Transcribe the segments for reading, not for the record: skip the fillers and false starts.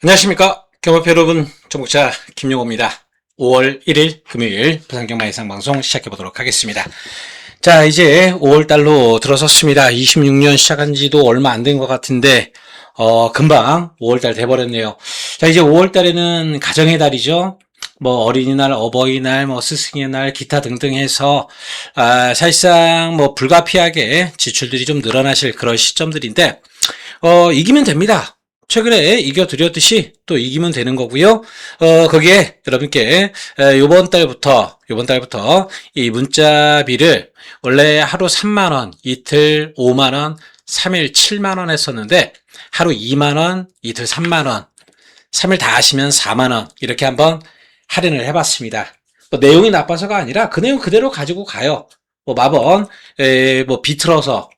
안녕하십니까 경마표 여러분, 정복자 김용호입니다. 5월 1일 금요일 부산경마 예상방송 시작해보도록 하겠습니다. 자, 이제 5월달로 들어섰습니다. 26년 시작한 지도 얼마 안 된 것 같은데 금방 5월달 돼버렸네요. 자, 이제 5월달에는 가정의 달이죠. 뭐 어린이날, 어버이날, 뭐 스승의 날, 기타 등등 해서 사실상 뭐 불가피하게 지출들이 좀 늘어나실 그런 시점들인데 이기면 됩니다. 최근에 이겨드렸듯이 또 이기면 되는 거고요. 거기에 여러분께 요번 달부터 이 문자비를 원래 하루 3만원, 이틀 5만원, 3일 7만원 했었는데 하루 2만원, 이틀 3만원, 3일 다 하시면 4만원 이렇게 한번 할인을 해봤습니다. 뭐 내용이 나빠서가 아니라 그 내용 그대로 가지고 가요. 뭐 마번 뭐 비틀어서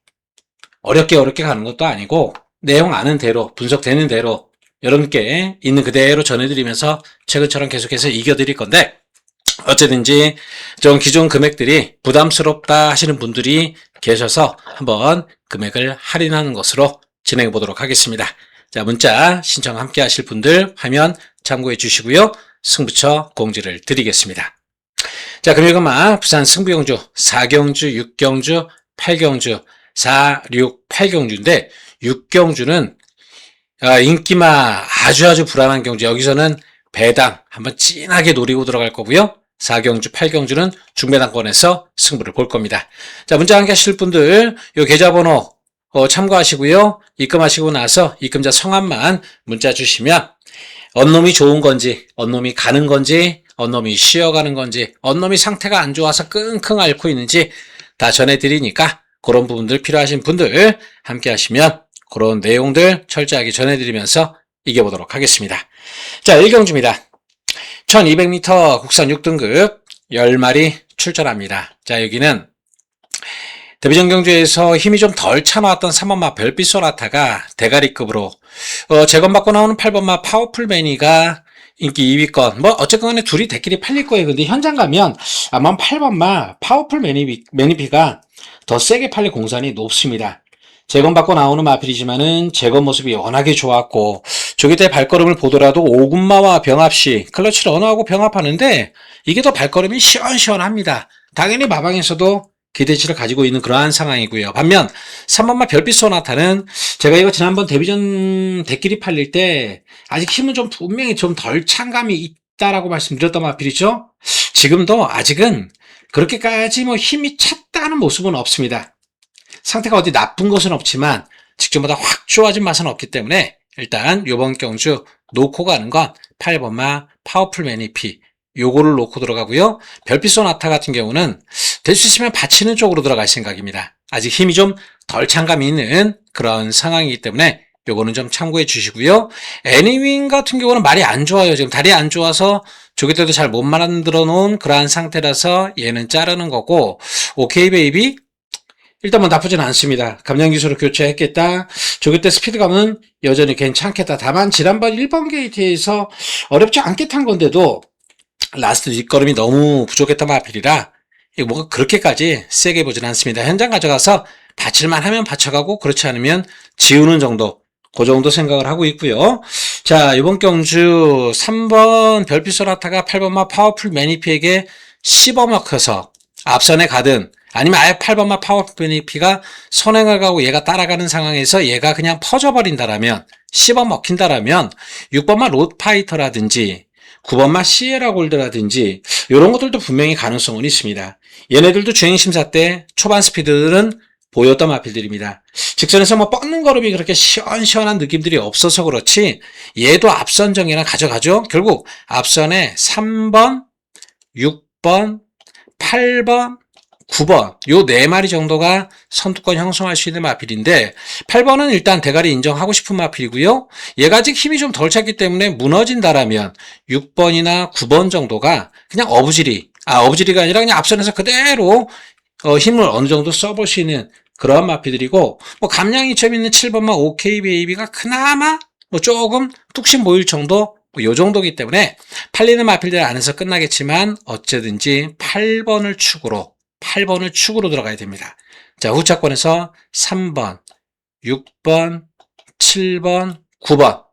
어렵게 가는 것도 아니고 내용 아는 대로 분석되는 대로 여러분께 있는 그대로 전해드리면서 최근처럼 계속해서 이겨드릴 건데, 어쨌든지 좀 기존 금액들이 부담스럽다 하시는 분들이 계셔서 한번 금액을 할인하는 것으로 진행해 보도록 하겠습니다. 자, 문자 신청 함께 하실 분들 화면 참고해 주시고요. 승부처 공지를 드리겠습니다. 자, 금요일금마 부산 승부경주 4경주, 6경주, 8경주 4, 6, 8경주인데 6경주는 인기마 아주 불안한 경주, 여기서는 배당 한번 진하게 노리고 들어갈 거고요. 4경주, 8경주는 중배당권에서 승부를 볼 겁니다. 자, 문자 함께 하실 분들 요 계좌번호 참고하시고요. 입금하시고 나서 입금자 성함만 문자 주시면 언놈이 좋은 건지, 언놈이 가는 건지, 언놈이 쉬어가는 건지, 언놈이 상태가 안 좋아서 끙끙 앓고 있는지 다 전해드리니까 그런 부분들 필요하신 분들 함께 하시면 그런 내용들 철저하게 전해드리면서 이겨보도록 하겠습니다. 자, 1경주입니다. 1200m 국산 6등급 10마리 출전합니다. 자, 여기는 데뷔전 경주에서 힘이 좀 덜 차나왔던 3번마 별빛 소나타가 대가리급으로 재건받고 나오는 8번마 파워풀 매니가 인기 2위권, 뭐 어쨌건 간에 둘이 대끼리 팔릴 거예요. 근데 현장 가면 아마 8번마 파워풀 매니피가 더 세게 팔릴 공산이 높습니다. 재건받고 나오는 마필이지만은 재건 모습이 워낙에 좋았고, 조기 때 발걸음을 보더라도 오군마와 병합시 클러치 러너하고 병합하는데 이게 더 발걸음이 시원시원합니다. 당연히 마방에서도 기대치를 가지고 있는 그러한 상황이고요. 반면 3번마 별빛 소나타는 제가 이거 지난번 데뷔전 대끼리 팔릴 때 아직 힘은 좀 분명히 좀 덜 찬 감이 있다라고 말씀드렸던 마필이죠. 지금도 아직은 그렇게까지 뭐 힘이 찼다는 모습은 없습니다. 상태가 어디 나쁜 것은 없지만 직전보다 확 좋아진 맛은 없기 때문에 일단 요번 경주 놓고 가는 건 8번마 파워풀 매니피 요거를 놓고 들어가고요. 별빛 소나타 같은 경우는 될 수 있으면 받치는 쪽으로 들어갈 생각입니다. 아직 힘이 좀 덜 찬 감이 있는 그런 상황이기 때문에 요거는 좀 참고해 주시고요. 애니윈 같은 경우는 말이 안 좋아요. 지금 다리 안 좋아서 조기 때도 잘 못 만들어 놓은 그러한 상태라서 얘는 자르는 거고, 오케이 베이비 일단 뭐 나쁘진 않습니다. 감량 기술을 교체했겠다. 조기 때 스피드감은 여전히 괜찮겠다. 다만 지난번 1번 게이트에서 어렵지 않게 탄 건데도 라스트 뒷걸음이 너무 부족했던 마필이라 뭐가 그렇게까지 세게 보진 않습니다. 현장 가져가서 받칠만 하면 받쳐가고 그렇지 않으면 지우는 정도, 그 정도 생각을 하고 있고요. 자, 이번 경주 3번 별빛 소나타가 8번마 파워풀 매니피에게 씹어먹혀서 앞선에 가든 아니면 아예 8번마 파워풀 매니피가 선행을 가고 얘가 따라가는 상황에서 얘가 그냥 퍼져버린다라면, 씹어먹힌다라면 6번마 롯파이터라든지 9번마 시에라 골드라든지 이런 것들도 분명히 가능성은 있습니다. 얘네들도 주행심사 때 초반 스피드는 보였던 마필들입니다. 직선에서 뭐 뻗는 걸음이 그렇게 시원시원한 느낌들이 없어서 그렇지 얘도 앞선 정예나 가져가죠. 결국 앞선에 3번, 6번, 8번, 9번 요 4마리 정도가 선두권 형성할 수 있는 마필인데 8번은 일단 대가리 인정하고 싶은 마필이고요. 얘가 아직 힘이 좀 덜 찼기 때문에 무너진다라면 6번이나 9번 정도가 그냥 어부지리가 아니라 그냥 앞선에서 그대로 힘을 어느 정도 써볼 수 있는 그런 마필들이고, 뭐 감량이 좀 있는 7번마 오케이 베이비가 그나마 뭐 조금 뚝심 보일 정도, 요 정도기 때문에 팔리는 마필들 안에서 끝나겠지만 어쨌든지 8번을 축으로 들어가야 됩니다. 자, 후차권에서 3번, 6번, 7번, 9번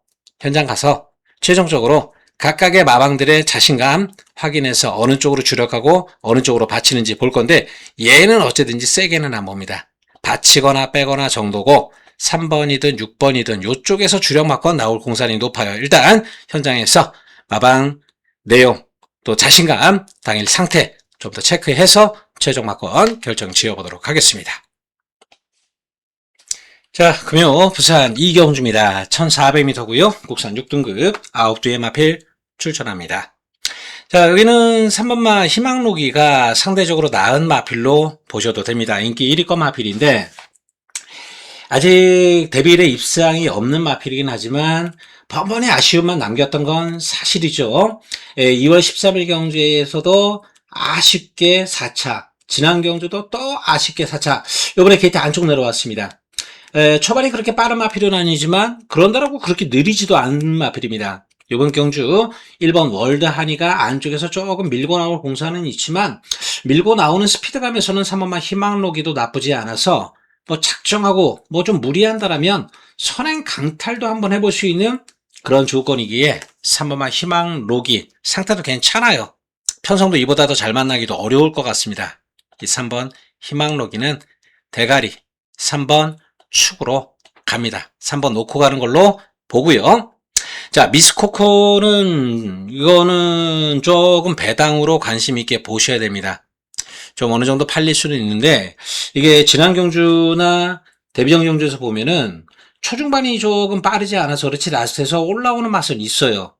현장 가서 최종적으로 각각의 마방들의 자신감 확인해서 어느 쪽으로 주력하고 어느 쪽으로 받치는지 볼 건데 얘는 어쨌든지 세게는 안 봅니다. 받치거나 빼거나 정도고 3번이든 6번이든 이쪽에서 주력 마건 나올 공산이 높아요. 일단 현장에서 마방 내용 또 자신감 당일 상태 좀 더 체크해서 최종 마건 결정 지어보도록 하겠습니다. 자, 금요 부산 이경주입니다. 1400m고요. 국산 6등급 9두의 마필 출전합니다. 자, 여기는 3번마 희망로기가 상대적으로 나은 마필로 보셔도 됩니다. 인기 1위권 마필인데 아직 데뷔일에 입상이 없는 마필이긴 하지만 번번이 아쉬움만 남겼던 건 사실이죠. 2월 13일 경주에서도 아쉽게 4차, 지난 경주도 또 아쉽게 4차, 이번에 게이트 안쪽 내려왔습니다. 초반이 그렇게 빠른 마필은 아니지만 그런다라고 그렇게 느리지도 않은 마필입니다. 이번 경주 1번 월드 한이가 안쪽에서 조금 밀고 나올 공사는 있지만 밀고 나오는 스피드감에서는 3번마 희망로기도 나쁘지 않아서 뭐 작정하고 뭐 좀 무리한다라면 선행 강탈도 한번 해볼 수 있는 그런 조건이기에 3번마 희망로기 상태도 괜찮아요. 편성도 이보다 더 잘 만나기도 어려울 것 같습니다. 이 3번 희망로기는 대가리 3번 축으로 갑니다. 3번 놓고 가는 걸로 보고요. 자, 미스코코는 이거는 조금 배당으로 관심 있게 보셔야 됩니다. 좀 어느 정도 팔릴 수는 있는데 이게 지난 경주나 데뷔전 경주에서 보면은 초중반이 조금 빠르지 않아서 그렇지 라스트에서 올라오는 맛은 있어요.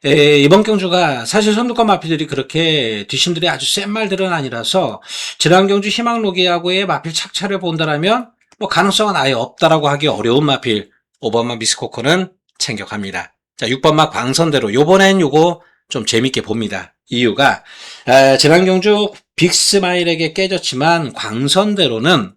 이번 경주가 사실 선두권 마필들이 그렇게 뒷심들이 아주 센 말들은 아니라서 지난 경주 희망로기하고의 마필 착차를 본다라면 뭐 가능성은 아예 없다라고 하기 어려운 마필 5번마 미스코코는 챙겨갑니다. 자, 6번마 광선대로 요번엔 요거 좀 재밌게 봅니다. 이유가 지난 경주 빅스마일에게 깨졌지만 광선대로는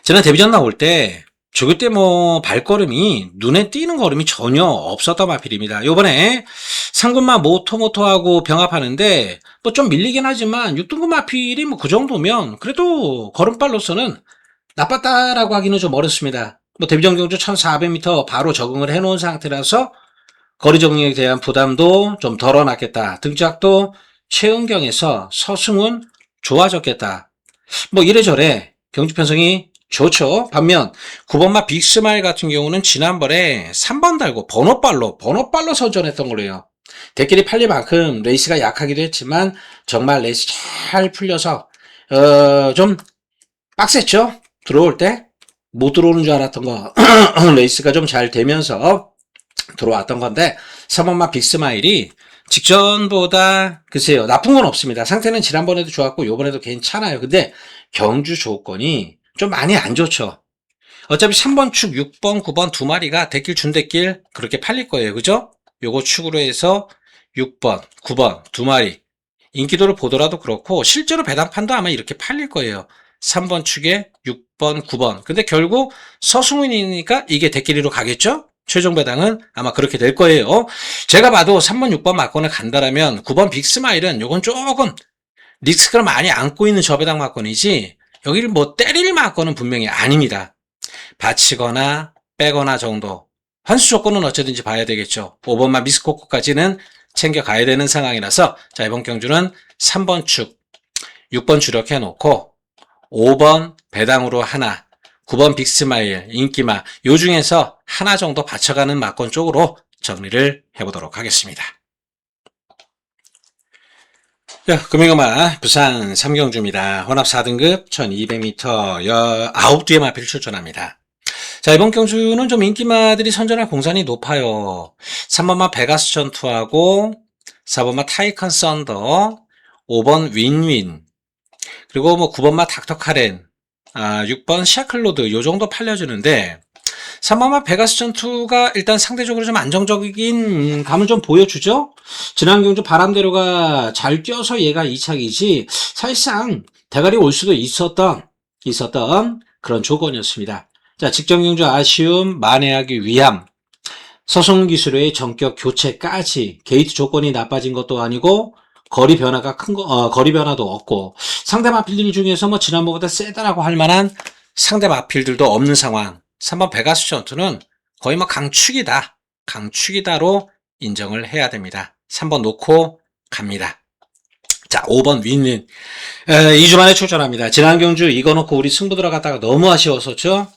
지난 데뷔전 나올 때 조교 때 뭐 발걸음이 눈에 띄는 걸음이 전혀 없었던 마필입니다. 요번에 상군마 모토하고 병합하는데 뭐 좀 밀리긴 하지만 6등급 마필이 뭐 그 정도면 그래도 걸음발로서는 나빴다라고 하기는 좀 어렵습니다. 뭐 데뷔전 경주 1400m 바로 적응을 해놓은 상태라서 거리 적응에 대한 부담도 좀 덜어놨겠다. 등짝도 최은경에서 서승은 좋아졌겠다. 뭐 이래저래 경주 편성이 좋죠. 반면 9번마 빅스마일 같은 경우는 지난번에 3번 달고 번호발로 선전했던 걸로요. 대길이 팔릴 만큼 레이스가 약하기도 했지만 정말 레이스 잘 풀려서 좀 빡셌죠. 들어올 때 못 들어오는 줄 알았던 거 레이스가 좀 잘 되면서 들어왔던 건데 3번마 빅스마일이 직전보다 글쎄요 나쁜 건 없습니다. 상태는 지난번에도 좋았고 요번에도 괜찮아요. 근데 경주 조건이 좀 많이 안 좋죠. 어차피 3번 축, 6번, 9번 두 마리가 대길 준대길 그렇게 팔릴 거예요. 그죠? 요거 축으로 해서 6번, 9번 두 마리 인기도를 보더라도 그렇고 실제로 배당판도 아마 이렇게 팔릴 거예요. 3번 축에 6번, 9번. 근데 결국 서승훈이니까 이게 대길이로 가겠죠? 최종 배당은 아마 그렇게 될 거예요. 제가 봐도 3번, 6번 막건을 간다라면 9번 빅스마일은 요건 조금 리스크를 많이 안고 있는 저배당 막건이지 여기를 뭐 때릴 막건은 분명히 아닙니다. 받치거나 빼거나 정도. 환수 조건은 어쩌든지 봐야 되겠죠. 5번만 미스코코까지는 챙겨가야 되는 상황이라서 자 이번 경주는 3번 축, 6번 주력해 놓고 5번 배당으로 하나, 9번 빅스마일, 인기마 요 중에서 하나 정도 받쳐가는 막건 쪽으로 정리를 해보도록 하겠습니다. 자, 금요일마 부산 3경주입니다. 혼합 4등급 1200m 9두의 마필 출전합니다. 자, 이번 경주는 좀 인기마들이 선전할 공산이 높아요. 3번마 베가스 전투하고 4번마 타이칸 썬더, 5번 윈윈, 그리고 뭐 9번마 닥터 카렌, 6번 샤클로드 요 정도 팔려주는데 3번마 베가스 전투가 일단 상대적으로 좀 안정적인 감을 좀 보여주죠. 지난 경주 바람대로가 잘 뛰어서 얘가 2착이지 사실상 대가리 올 수도 있었던 그런 조건이었습니다. 자, 직전 경주 아쉬움 만회하기 위함, 서승훈 기술의 전격 교체까지 게이트 조건이 나빠진 것도 아니고 거리 변화가 거리 변화도 없고 상대 마필들 중에서 뭐 지난번보다 세다라고 할 만한 상대 마필들도 없는 상황. 3번 베가스 전투는 거의 뭐 강축이다. 강축이다로 인정을 해야 됩니다. 3번 놓고 갑니다. 자, 5번 윈윈. 2주 만에 출전합니다. 지난 경주 이거 놓고 우리 승부 들어갔다가 너무 아쉬웠었죠?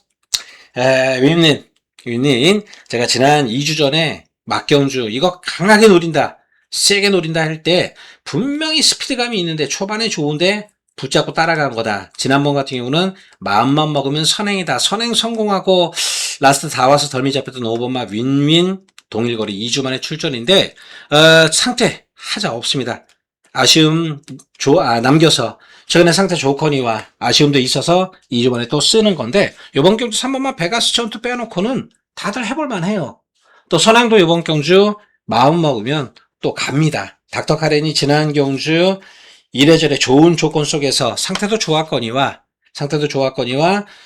윈윈. 제가 지난 2주 전에 막경주 이거 강하게 노린다, 세게 노린다 할 때 분명히 스피드감이 있는데 초반에 좋은데 붙잡고 따라간 거다. 지난번 같은 경우는 마음만 먹으면 선행이다. 선행 성공하고 라스트 다 와서 덜미 잡혔던 5번마 윈윈 동일거리 2주 만에 출전인데 상태 하자 없습니다. 아쉬움 남겨서 최근에 상태 좋거니와 아쉬움도 있어서 2주 만에 또 쓰는 건데 이번 경주 3번마 베가스 전투 빼놓고는 다들 해볼만 해요. 또 선행도 이번 경주 마음 먹으면 또 갑니다. 닥터 카렌이 지난 경주 이래저래 좋은 조건 속에서 상태도 좋았거니와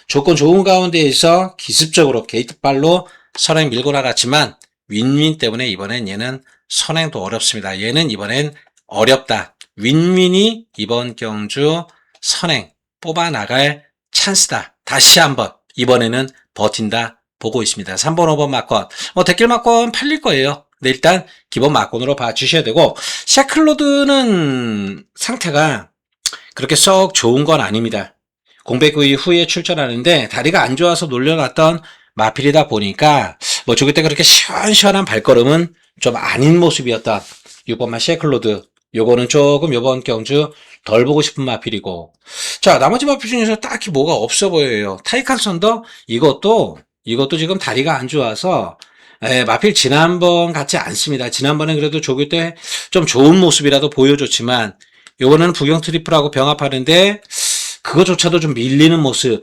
조건 좋은 가운데에서 기습적으로 게이트발로 선행 밀고 나갔지만 윈윈 때문에 이번엔 얘는 선행도 어렵습니다. 얘는 이번엔 어렵다. 윈윈이 이번 경주 선행 뽑아나갈 찬스다. 다시 한번 이번에는 버틴다 보고 있습니다. 3번 5번 막권 댓글 막권 팔릴 거예요. 네, 일단 기본 막권으로 봐주셔야 되고 샤클로드는 상태가 그렇게 썩 좋은 건 아닙니다. 공백 이후에 출전하는데 다리가 안 좋아서 놀려놨던 마필이다 보니까 뭐 조기 때 그렇게 시원시원한 발걸음은 좀 아닌 모습이었던 6번마 샤클로드. 요거는 조금 요번 경주 덜 보고 싶은 마필이고 자 나머지 마필 중에서 딱히 뭐가 없어 보여요. 타이칸 선더 이것도 지금 다리가 안 좋아서 마필 지난번 같지 않습니다. 지난번엔 그래도 조기 때 좀 좋은 모습이라도 보여줬지만 요번에는 부경 트리플하고 병합하는데 그거조차도 좀 밀리는 모습.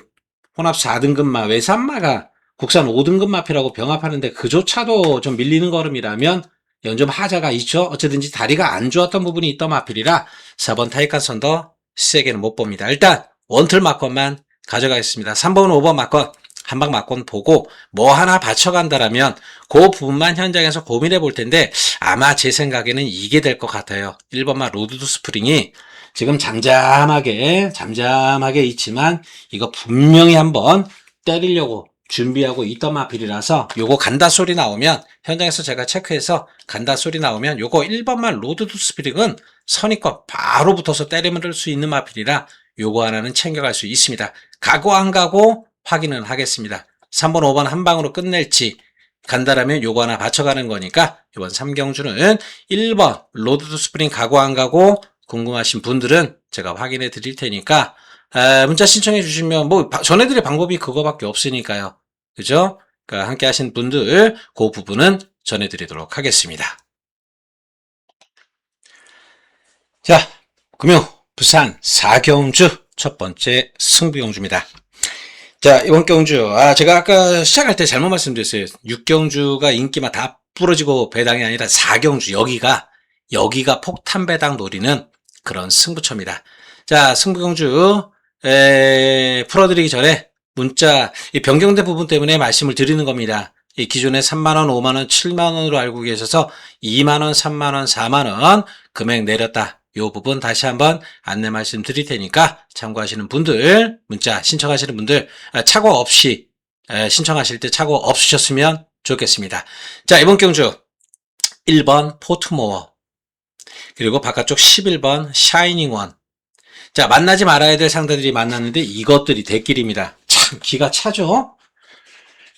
혼합 4등급마 외산마가 국산 5등급 마필하고 병합하는데 그조차도 좀 밀리는 걸음이라면 이건 좀 하자가 있죠. 어쨌든지 다리가 안 좋았던 부분이 있던 마필이라 4번 타이칸 선더 세게는 못 봅니다. 일단 원틀 막권만 가져가겠습니다. 3번 5번 막권 한방 막권 보고 뭐 하나 받쳐간다라면 그 부분만 현장에서 고민해 볼 텐데 아마 제 생각에는 이게 될 것 같아요. 1번마 로드투 스프링이 지금 잠잠하게 있지만 이거 분명히 한번 때리려고 준비하고 있던 마필이라서 요거 간다 소리 나오면 현장에서 제가 체크해서 간다 소리 나오면 요거 1번만 로드투 스프링은 선입권 바로 붙어서 때리면 수 있는 마필이라 요거 하나는 챙겨갈 수 있습니다. 가고 안 가고 확인은 하겠습니다. 3번 5번 한 방으로 끝낼지 간다라면 요거 하나 받쳐가는 거니까 이번 3경주는 1번 로드투 스프링 가고 안 가고 궁금하신 분들은 제가 확인해 드릴 테니까 문자 신청해 주시면 뭐 전해드릴 방법이 그거밖에 없으니까요. 그죠? 그러니까 함께 하신 분들 그 부분은 전해드리도록 하겠습니다. 자, 금요 부산 4경주 첫 번째 승부경주입니다. 자, 이번 경주 제가 아까 시작할 때 잘못 말씀드렸어요. 6경주가 인기만 다 부러지고 배당이 아니라 4경주 여기가 폭탄 배당 노리는 그런 승부처입니다. 자, 승부경주 풀어드리기 전에 문자 이 변경된 부분 때문에 말씀을 드리는 겁니다. 이 기존에 3만원, 5만원, 7만원으로 알고 계셔서 2만원, 3만원, 4만원 금액 내렸다. 요 부분 다시 한번 안내 말씀 드릴 테니까 참고하시는 분들, 문자 신청하시는 분들 착오 없이 신청하실 때 착오 없으셨으면 좋겠습니다. 자, 이번 경주 1번 포트모어 그리고 바깥쪽 11번 샤이닝원. 자, 만나지 말아야 될 상대들이 만났는데 이것들이 대길입니다. 참 기가 차죠?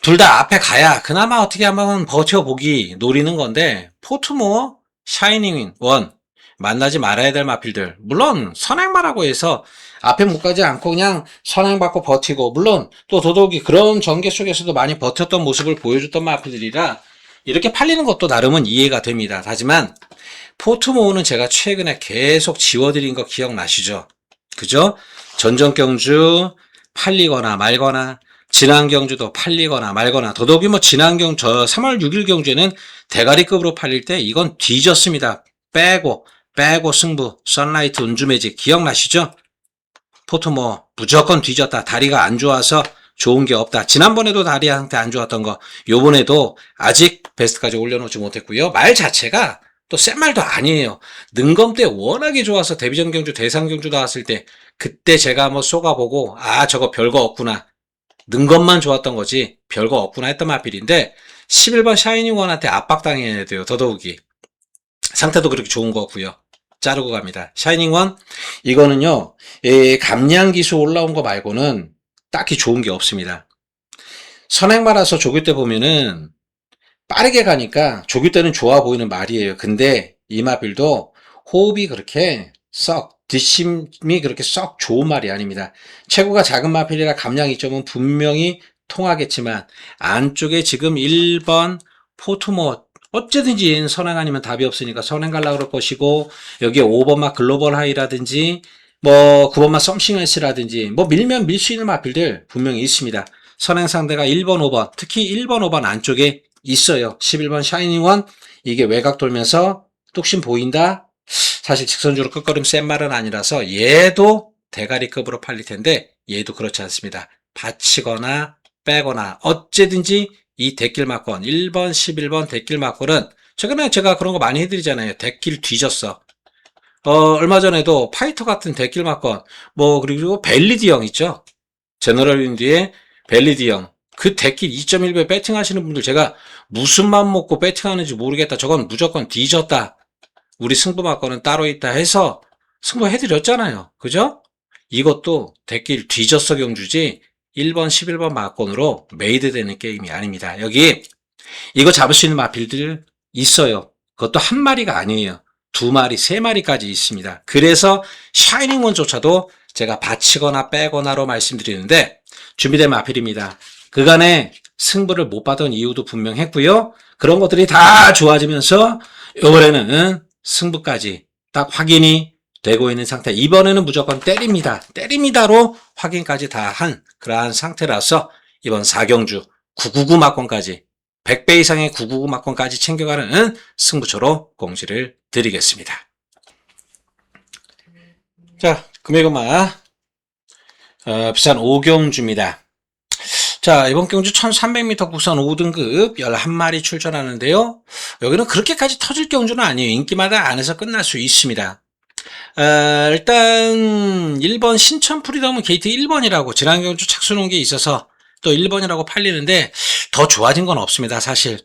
둘 다 앞에 가야 그나마 어떻게 한번 버텨보기 노리는 건데 포트모어, 샤이닝원 만나지 말아야 될 마필들. 물론 선행마라고 해서 앞에 못 가지 않고 그냥 선행받고 버티고 물론 또 더더욱이 그런 전개 속에서도 많이 버텼던 모습을 보여줬던 마필들이라 이렇게 팔리는 것도 나름은 이해가 됩니다. 하지만 포트모어는 제가 최근에 계속 지워드린 거 기억나시죠? 그죠? 전전경주 팔리거나 말거나 지난 경주도 팔리거나 말거나 더더욱이 뭐 지난 경주 3월 6일 경주에는 대가리급으로 팔릴 때 이건 뒤졌습니다. 빼고 승부 선라이트 운주매직 기억나시죠? 포트모어 무조건 뒤졌다. 다리가 안 좋아서 좋은 게 없다. 지난번에도 다리한테 안 좋았던 거 요번에도 아직 베스트까지 올려놓지 못했고요. 말 자체가 또 센 말도 아니에요. 능검 때 워낙에 좋아서 데뷔전 경주 대상 경주 나왔을 때 그때 제가 한번 쏘가보고 저거 별거 없구나. 능검만 좋았던 거지 별거 없구나 했던 마필인데 11번 샤이닝원한테 압박당해야 돼요. 더더욱이. 상태도 그렇게 좋은 거고요. 자르고 갑니다. 샤이닝원 이거는요. 감량기수 올라온 거 말고는 딱히 좋은 게 없습니다. 선행 말아서 조교 때 보면은 빠르게 가니까 조교 때는 좋아 보이는 말이에요. 근데 이 마필도 호흡이 그렇게 썩 뒷심이 그렇게 썩 좋은 말이 아닙니다. 체구가 작은 마필이라 감량 이점은 분명히 통하겠지만 안쪽에 지금 1번 포트모 어쨌든지 얘는 선행 아니면 답이 없으니까 선행 갈라 그럴 것이고 여기에 5번마 글로벌 하이라든지 뭐 9번마 썸씽 S라든지 뭐 밀면 밀 수 있는 마필들 분명히 있습니다. 선행 상대가 1번, 5번 특히 1번, 5번 안쪽에 있어요. 11번 샤이닝원 이게 외곽 돌면서 뚝심 보인다. 사실 직선주로 끝걸음 센 말은 아니라서 얘도 대가리급으로 팔릴 텐데 얘도 그렇지 않습니다. 받치거나 빼거나 어쨌든지 이 대길 막권 1번 11번 대길 막권은 최근에 제가 그런 거 많이 해드리잖아요. 대길 뒤졌어. 얼마 전에도 파이터 같은 대길 막권 뭐 그리고 벨리디형 있죠. 제너럴 윈디의 벨리디형 그 대길 2.1배 배팅 하시는 분들 제가 무슨 맘 먹고 배팅하는지 모르겠다. 저건 무조건 뒤졌다. 우리 승부 막권은 따로 있다 해서 승부 해드렸잖아요. 그죠? 이것도 대길 뒤졌어 경주지 1번 11번 막권으로 메이드 되는 게임이 아닙니다. 여기 이거 잡을 수 있는 마필들 있어요. 그것도 한 마리가 아니에요. 두 마리, 세 마리까지 있습니다. 그래서 샤이닝원조차도 제가 받치거나 빼거나로 말씀드리는데 준비된 마필입니다. 그간에 승부를 못 받은 이유도 분명했고요. 그런 것들이 다 좋아지면서 이번에는 승부까지 딱 확인이 되고 있는 상태. 이번에는 무조건 때립니다. 때립니다로 확인까지 다 한 그러한 상태라서 이번 4경주 999 막권까지 100배 이상의 999 막권까지 챙겨가는 승부처로 공지를 드리겠습니다. 자, 금액은마 부산 5경주입니다. 자, 이번 경주 1300m 국산 5등급 11마리 출전하는데요. 여기는 그렇게까지 터질 경주는 아니에요. 인기마다 안에서 끝날 수 있습니다. 일단 1번 신천 프리덤은 게이트 1번이라고 지난 경주 착수 놓은 게 있어서 또 1번이라고 팔리는데 더 좋아진 건 없습니다. 사실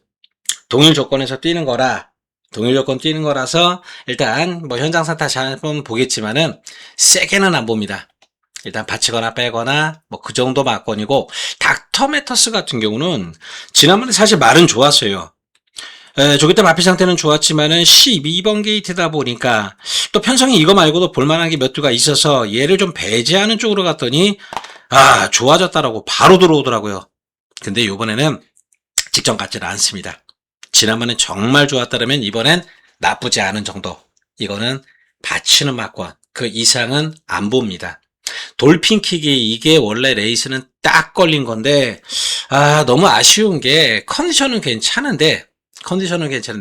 동일 조건에서 뛰는 거라서 일단 뭐 현장 사타 잘 한번 보겠지만은 세게는 안 봅니다. 일단 받치거나 빼거나 뭐 그 정도 막권이고 닥터 매터스 같은 경우는 지난번에 사실 말은 좋았어요. 조기 때 마피 상태는 좋았지만은 12번 게이트다 보니까 또 편성이 이거 말고도 볼만한 게 몇 두가 있어서 얘를 좀 배제하는 쪽으로 갔더니 좋아졌다라고 바로 들어오더라고요. 근데 이번에는 직전 같지는 않습니다. 지난번엔 정말 좋았다면 이번엔 나쁘지 않은 정도. 이거는 받치는 막권 그 이상은 안 봅니다. 돌핀킥이 이게 원래 레이스는 딱 걸린 건데 너무 아쉬운 게 컨디션은 괜찮은데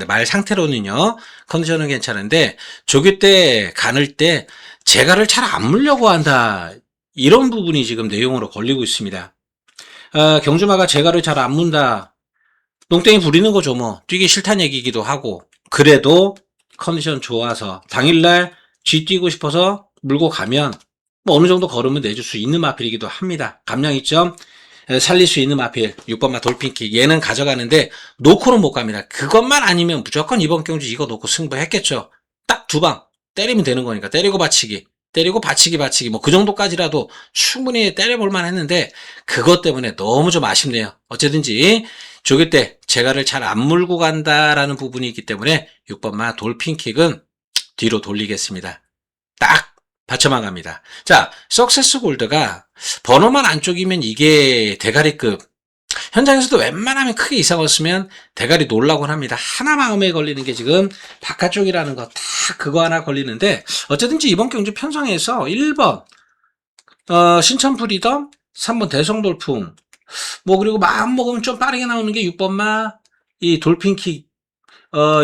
말 상태로는요 컨디션은 괜찮은데 조교 때 가늘 때 제가를 잘 안 물려고 한다 이런 부분이 지금 내용으로 걸리고 있습니다. 경주마가 제가를 잘 안 문다 농땡이 부리는 거죠. 뭐 뛰기 싫다는 얘기기도 하고 그래도 컨디션 좋아서 당일날 쥐 뛰고 싶어서 물고 가면 뭐 어느 정도 걸으면 내줄 수 있는 마필이기도 합니다. 감량 이점 살릴 수 있는 마필 6번마 돌핀킥 얘는 가져가는데 놓고는 못 갑니다. 그것만 아니면 무조건 이번 경주 이거 놓고 승부했겠죠. 딱 두 방 때리면 되는 거니까 때리고 받치기 뭐 그 정도까지라도 충분히 때려볼만 했는데 그것 때문에 너무 좀 아쉽네요. 어쨌든지 조기 때 제가를 잘 안 물고 간다라는 부분이 있기 때문에 6번마 돌핀킥은 뒤로 돌리겠습니다. 딱 받쳐만 갑니다. 자, 석세스 골드가 번호만 안쪽이면 이게 대가리급. 현장에서도 웬만하면 크게 이상 없으면 대가리 놀라곤 합니다. 하나 마음에 걸리는 게 지금 바깥쪽이라는 거 다 그거 하나 걸리는데 어쨌든지 이번 경주 편성에서 1번 신천 프리덤 3번 대성돌풍 뭐 그리고 마음 먹으면 좀 빠르게 나오는 게 6번마 이 돌핀킥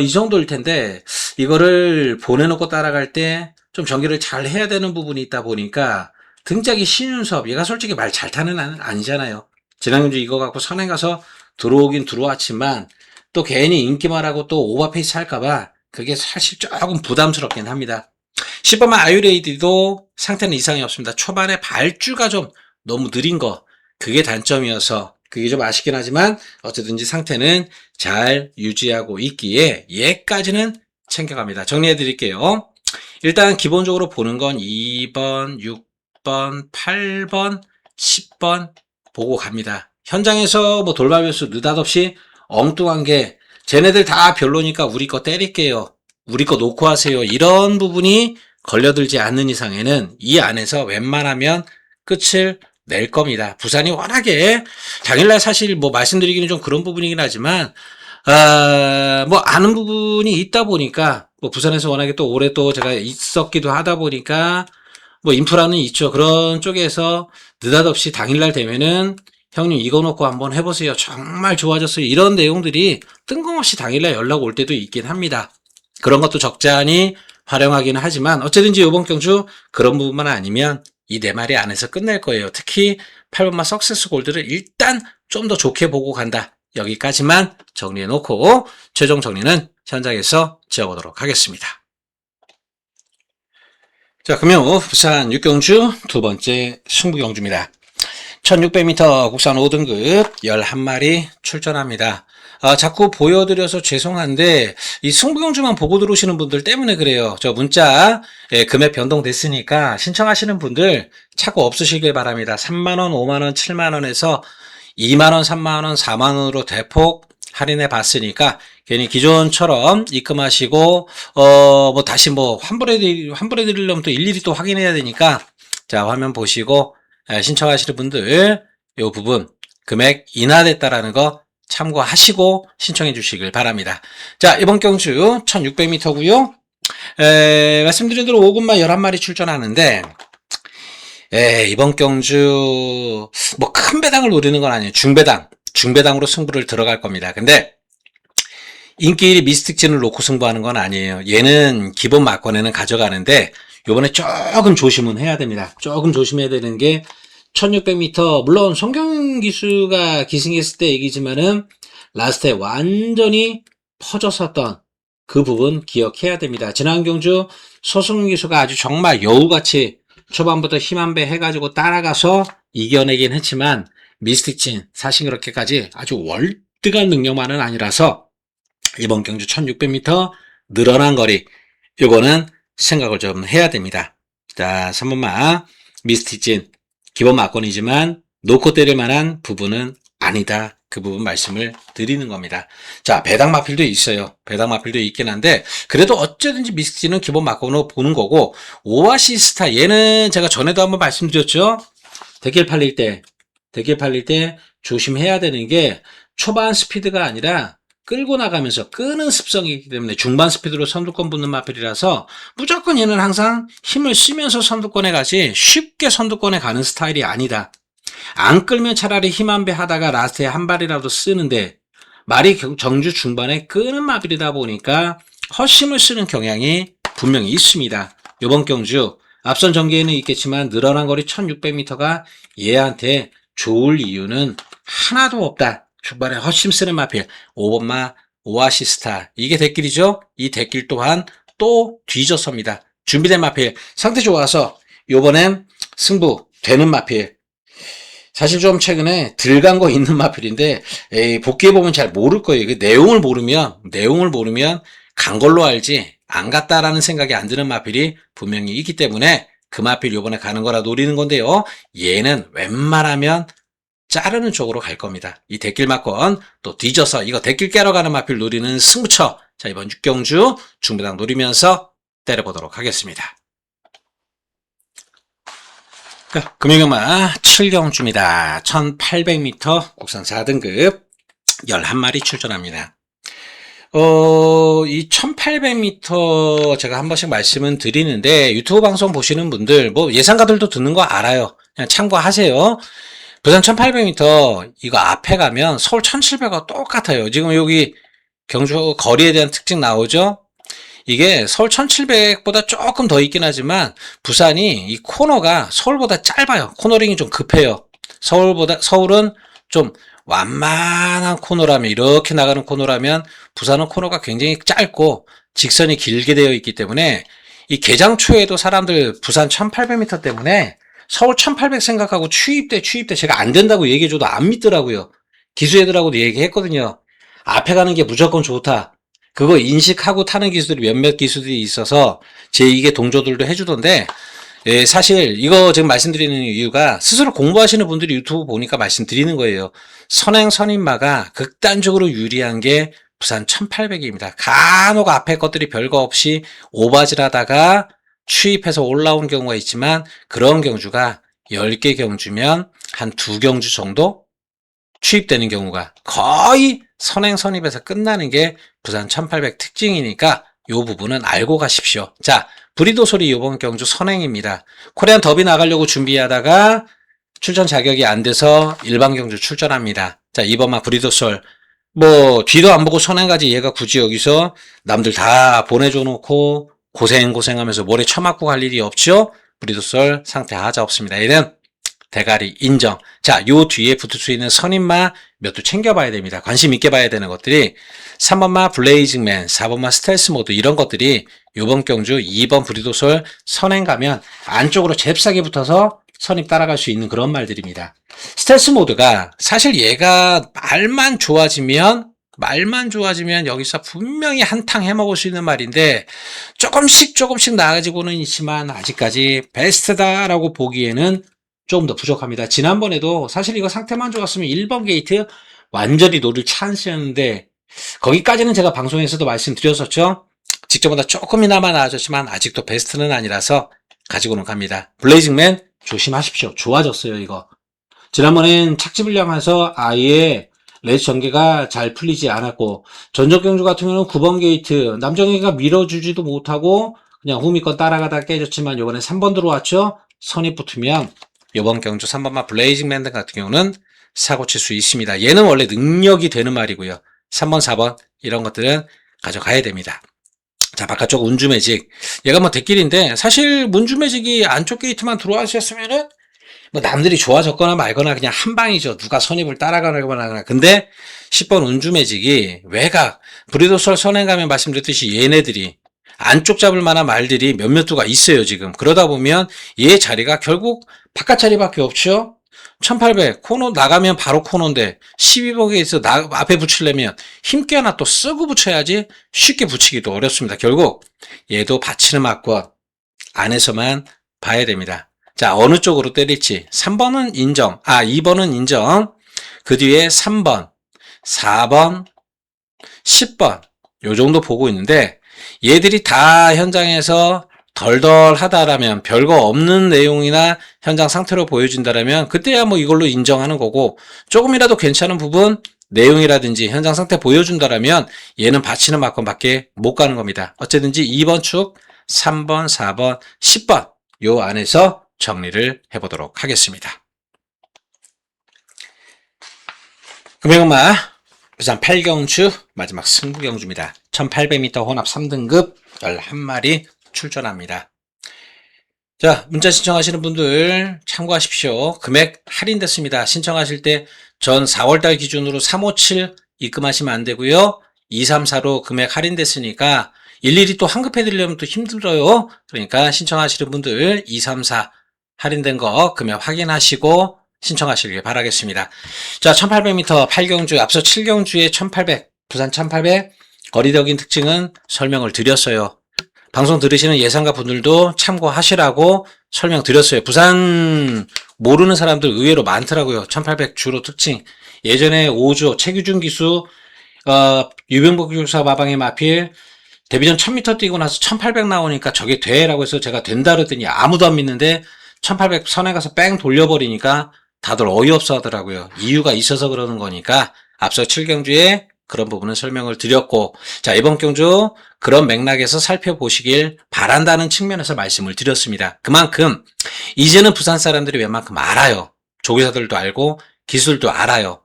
이 정도일 텐데 이거를 보내놓고 따라갈 때 좀 전개를 잘 해야 되는 부분이 있다 보니까 등짝이 신윤섭 얘가 솔직히 말 잘 타는 애는 아니잖아요. 지난 경주 이거 갖고 선행 가서 들어오긴 들어왔지만 또 괜히 인기말하고 또 오버페이스 할까봐 그게 사실 조금 부담스럽긴 합니다. 10번만 아유레이디도 상태는 이상이 없습니다. 초반에 발주가 좀 너무 느린 거 그게 단점이어서 그게 좀 아쉽긴 하지만 어쨌든지 상태는 잘 유지하고 있기에 얘까지는 챙겨갑니다. 정리해 드릴게요. 일단 기본적으로 보는 건 2번, 6번, 8번, 10번 보고 갑니다. 현장에서 뭐 돌발 변수 느닷없이 엉뚱한 게 쟤네들 다 별로니까 우리 거 때릴게요. 우리 거 놓고 하세요. 이런 부분이 걸려들지 않는 이상에는 이 안에서 웬만하면 끝을 낼 겁니다. 부산이 워낙에 당일날 사실 뭐 말씀드리기는 좀 그런 부분이긴 하지만 뭐 아는 부분이 있다 보니까 뭐 부산에서 워낙에 또 오래 또 제가 있었기도 하다 보니까 뭐 인프라는 있죠. 그런 쪽에서 느닷없이 당일날 되면은 형님 이거 놓고 한번 해보세요. 정말 좋아졌어요. 이런 내용들이 뜬금없이 당일날 연락 올 때도 있긴 합니다. 그런 것도 적잖이 활용하기는 하지만 어쨌든지 이번 경주 그런 부분만 아니면 이 네 마리 안에서 끝낼 거예요. 특히 8번마 석세스 골드를 일단 좀 더 좋게 보고 간다. 여기까지만 정리해 놓고 최종 정리는 현장에서 지어보도록 하겠습니다. 자, 그러면 부산 6경주 두 번째 승부경주입니다. 1600m 국산 5등급 11마리 출전합니다. 자꾸 보여드려서 죄송한데 이 승부경주만 보고 들어오시는 분들 때문에 그래요. 저 문자 금액 변동됐으니까 신청하시는 분들 착오 없으시길 바랍니다. 3만원, 5만원, 7만원에서 2만원, 3만원, 4만원으로 대폭 할인해 봤으니까 괜히 기존처럼 입금하시고 뭐 다시 뭐 환불해 드리려면 또 일일이 또 확인해야 되니까 자 화면 보시고 신청하시는 분들 이 부분 금액 인하됐다라는 거 참고하시고 신청해 주시길 바랍니다. 자, 이번 경주 1600m고요. 말씀드린 대로 5군마 11마리 출전하는데 이번 경주 뭐 큰 배당을 노리는 건 아니에요. 중배당으로 승부를 들어갈 겁니다. 근데 인기 1위 미스틱진을 놓고 승부하는 건 아니에요. 얘는 기본 막권에는 가져가는데 요번에 조금 조심은 해야 됩니다. 조금 조심해야 되는 게 1600m 물론 송경기수가 기승했을 때 얘기지만은 라스트에 완전히 퍼졌었던 그 부분 기억해야 됩니다. 지난 경주 소승기수가 아주 정말 여우같이 초반부터 힘 한 배 해가지고 따라가서 이겨내긴 했지만 미스틱진 사실 그렇게까지 아주 월등한 능력만은 아니라서 이번 경주 1600m 늘어난 거리 요거는 생각을 좀 해야 됩니다. 자, 3번마 미스틱진 기본 막권이지만 놓고 때릴 만한 부분은 아니다. 그 부분 말씀을 드리는 겁니다. 자, 배당 마필도 있어요. 배당 마필도 있긴 한데 그래도 어쨌든지 미스틱진은 기본 막권으로 보는 거고 오아시스타 얘는 제가 전에도 한번 말씀드렸죠. 대길 팔릴 때 조심해야 되는 게 초반 스피드가 아니라 끌고 나가면서 끄는 습성이기 때문에 중반 스피드로 선두권 붙는 마필이라서 무조건 얘는 항상 힘을 쓰면서 선두권에 가지 쉽게 선두권에 가는 스타일이 아니다. 안 끌면 차라리 힘 한 배 하다가 라스트에 한 발이라도 쓰는데 말이 정주 중반에 끄는 마필이다 보니까 헛심을 쓰는 경향이 분명히 있습니다. 이번 경주 앞선 전개에는 있겠지만 늘어난 거리 1600m가 얘한테 좋을 이유는 하나도 없다. 중반에 헛심 쓰는 마필 5번마 오아시스타 이게 대길이죠. 이 대길 또한 또 뒤졌습니다. 준비된 마필 상태 좋아서 요번엔 승부 되는 마필 사실 좀 최근에 들간 거 있는 마필인데 복귀해보면 잘 모를 거예요. 내용을 모르면 간 걸로 알지 안 갔다라는 생각이 안 드는 마필이 분명히 있기 때문에 그 마필 요번에 가는 거라 노리는 건데요. 얘는 웬만하면 자르는 쪽으로 갈 겁니다. 이 대길 막권 또 뒤져서 이거 대길 깨러 가는 마필 노리는 승부처. 자, 이번 6경주 중배당 노리면서 때려보도록 하겠습니다. 금요경마 7경주입니다. 1800m 국산 4등급 11마리 출전합니다. 이 1800m 제가 한 번씩 말씀은 드리는데 유튜브 방송 보시는 분들 뭐 예상가들도 듣는 거 알아요. 그냥 참고하세요. 부산 1800m 이거 앞에 가면 서울 1700과 똑같아요. 지금 여기 경주 거리에 대한 특징 나오죠? 이게 서울 1700보다 조금 더 있긴 하지만 부산이 이 코너가 서울보다 짧아요. 코너링이 좀 급해요. 서울은 좀 완만한 코너라면 이렇게 나가는 코너라면 부산은 코너가 굉장히 짧고 직선이 길게 되어 있기 때문에 이 개장 초에도 사람들 부산 1800m 때문에 서울 1800 생각하고 추입대 제가 안 된다고 얘기해줘도 안 믿더라고요. 기수 애들하고도 얘기했거든요. 앞에 가는 게 무조건 좋다. 그거 인식하고 타는 기수들이 몇몇 기수들이 있어서 제 이게 동조들도 해주던데, 예, 사실 이거 지금 말씀드리는 이유가 스스로 공부하시는 분들이 유튜브 보니까 말씀드리는 거예요. 선행 선임마가 극단적으로 유리한 게 부산 1800입니다. 간혹 앞에 것들이 별거 없이 오바질하다가 추입해서 올라온 경우가 있지만 그런 경주가 10개 경주면 한 2경주 정도 추입되는 경우가 거의 선행 선입에서 끝나는 게 부산 1800 특징이니까 이 부분은 알고 가십시오. 자, 브리도 소리 이번 경주 선행입니다. 코리안 더비 나가려고 준비하다가 출전 자격이 안 돼서 일반 경주 출전합니다. 자, 이번만 브리도솔 뭐 뒤도 안 보고 선행까지 얘가 굳이 여기서 남들 다 보내줘 놓고 고생하면서 모래 쳐맞고 갈 일이 없죠. 브리도솔 상태 하자 없습니다. 얘는 대가리 인정. 자, 요 뒤에 붙을 수 있는 선임마 몇 두 챙겨봐야 됩니다. 관심 있게 봐야 되는 것들이 3번마 블레이징맨, 4번마 스텔스 모드 이런 것들이 요번 경주 2번 브리도솔 선행 가면 안쪽으로 잽싸게 붙어서 선임 따라갈 수 있는 그런 말들입니다. 스텔스 모드가 사실 얘가 말만 좋아지면 여기서 분명히 한탕 해먹을 수 있는 말인데 조금씩 나아지고는 있지만 아직까지 베스트다라고 보기에는 조금 더 부족합니다. 지난번에도 사실 이거 상태만 좋았으면 1번 게이트 완전히 노릴 찬스였는데 거기까지는 제가 방송에서도 말씀드렸었죠. 직전보다 조금이나마 나아졌지만 아직도 베스트는 아니라서 가지고는 갑니다. 블레이징맨 조심하십시오. 좋아졌어요 이거. 지난번엔 착지을 향해서 아예 레이스 전개가 잘 풀리지 않았고 전적경주 같은 경우는 9번 게이트 남정희가 밀어주지도 못하고 그냥 후미권 따라가다 깨졌지만 이번에 3번 들어왔죠. 선이 붙으면 이번 경주 3번마 블레이징맨 같은 경우는 사고 칠 수 있습니다. 얘는 원래 능력이 되는 말이고요. 3번, 4번 이런 것들은 가져가야 됩니다. 자, 바깥쪽 운주매직. 얘가 뭐 대길인데 사실 운주매직이 안쪽 게이트만 들어와주셨으면은 뭐 남들이 좋아졌거나 말거나 그냥 한 방이죠. 누가 선입을 따라가거나. 근데 10번 운주매직이 외곽 브리도솔 선행 가면 말씀드렸듯이 얘네들이 안쪽 잡을 만한 말들이 몇몇 두가 있어요 지금. 그러다 보면 얘 자리가 결국 바깥 자리밖에 없죠. 1800 코너 나가면 바로 코너인데 12번에서 앞에 붙이려면 힘께 하나 또 쓰고 붙여야지 쉽게 붙이기도 어렵습니다. 결국 얘도 받치는 막권 안에서만 봐야 됩니다. 자, 어느 쪽으로 때릴지 3번은 인정, 2번은 인정, 그 뒤에 3번, 4번, 10번 요 정도 보고 있는데 얘들이 다 현장에서 덜덜하다라면 별거 없는 내용이나 현장 상태로 보여진다라면 그때야 뭐 이걸로 인정하는 거고 조금이라도 괜찮은 부분 내용이라든지 현장 상태 보여준다라면 얘는 받치는 막건밖에 못 가는 겁니다. 어쨌든지 2번 축, 3번, 4번, 10번 요 안에서 정리를 해보도록 하겠습니다. 금액마 부산 8경주 마지막 승부경주입니다. 1800m 혼합 3등급 11마리 출전합니다. 자, 문자 신청하시는 분들 참고하십시오. 금액 할인됐습니다. 신청하실 때 전 4월달 기준으로 357 입금하시면 안 되고요. 234로 금액 할인됐으니까 일일이 또 환급해 드리려면 또 힘들어요. 그러니까 신청하시는 분들 234 할인된 거 금액 확인하시고 신청하시길 바라겠습니다. 자, 1800m 8경주 앞서 7경주에 1800 부산 1800 거리적인 특징은 설명을 드렸어요. 방송 들으시는 예상가 분들도 참고하시라고 설명드렸어요. 부산 모르는 사람들 의외로 많더라고요. 1800 주로 특징. 예전에 5조 최규준 기수 유병복 교사 마방의 마필 데뷔전 1000m 뛰고 나서 1800 나오니까 저게 돼 라고 해서 제가 된다 그랬더니 아무도 안 믿는데 1800 선에 가서 뺑 돌려버리니까 다들 어이없어 하더라고요. 이유가 있어서 그러는 거니까 앞서 7경주에 그런 부분은 설명을 드렸고, 자, 이번 경주 그런 맥락에서 살펴보시길 바란다는 측면에서 말씀을 드렸습니다. 그만큼 이제는 부산 사람들이 웬만큼 알아요. 조교사들도 알고 기술도 알아요.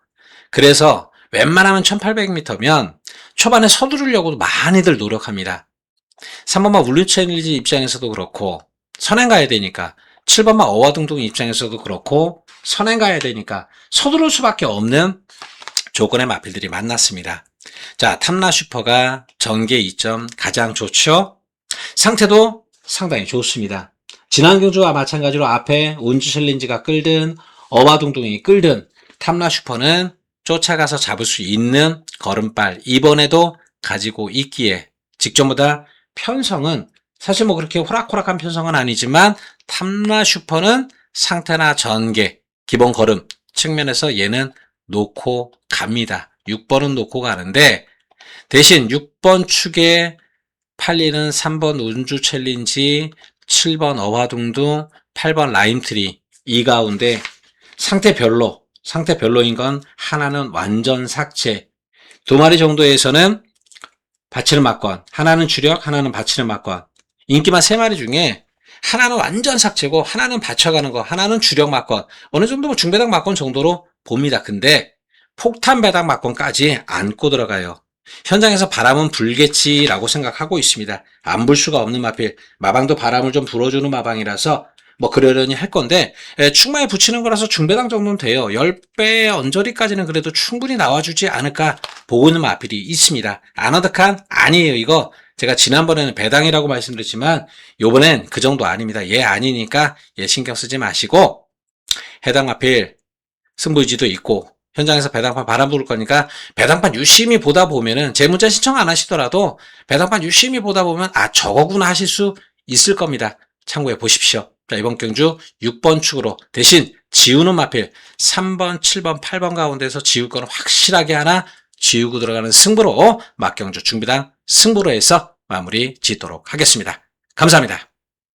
그래서 웬만하면 1800m면 초반에 서두르려고도 많이들 노력합니다. 3번마 울류체일리지 입장에서도 그렇고 선행 가야 되니까 7번마 어와둥둥 입장에서도 그렇고 선행 가야 되니까 서두를 수밖에 없는 조건의 마필들이 만났습니다. 자, 탐라 슈퍼가 전개 2점 가장 좋죠. 상태도 상당히 좋습니다. 지난 경주와 마찬가지로 앞에 운주 챌린지가 끌든 어와둥둥이 끌든 탐라 슈퍼는 쫓아가서 잡을 수 있는 걸음발 이번에도 가지고 있기에 직전보다 편성은 사실 뭐 그렇게 호락호락한 편성은 아니지만 탐라 슈퍼는 상태나 전개, 기본 걸음 측면에서 얘는 놓고 갑니다. 6번은 놓고 가는데 대신 6번 축에 팔리는 3번 운주 챌린지, 7번 어화둥둥, 8번 라임트리 이 가운데 상태별로인 건 하나는 완전 삭제, 두 마리 정도에서는 받치는 막건, 하나는 주력, 하나는 받치는 막건. 인기만 세 마리 중에 하나는 완전 삭제고 하나는 받쳐가는 거, 하나는 주력 막건. 어느 정도 뭐 중배당 막건 정도로 봅니다. 근데 폭탄 배당 막건까지 안고 들어가요. 현장에서 바람은 불겠지라고 생각하고 있습니다. 안 불 수가 없는 마필. 마방도 바람을 좀 불어주는 마방이라서 뭐 그러려니 할 건데 축마에 붙이는 거라서 중배당 정도는 돼요. 10배 언저리까지는 그래도 충분히 나와주지 않을까 보고 있는 마필이 있습니다. 아너드칸 아니에요. 이거 제가 지난번에는 배당이라고 말씀드렸지만 요번엔 그 정도 아닙니다. 얘 아니니까 얘 신경 쓰지 마시고 해당 마필 승부의지도 있고 현장에서 배당판 바람 부를 거니까 배당판 유심히 보다 보면은 제 문자 신청 안 하시더라도 배당판 유심히 보다 보면 아 저거구나 하실 수 있을 겁니다. 참고해 보십시오. 자, 이번 경주 6번 축으로 대신 지우는 마필 3번, 7번, 8번 가운데서 지울 거는 확실하게 하나 지우고 들어가는 승부로 막경주 중비당 승부로 해서 마무리 짓도록 하겠습니다. 감사합니다.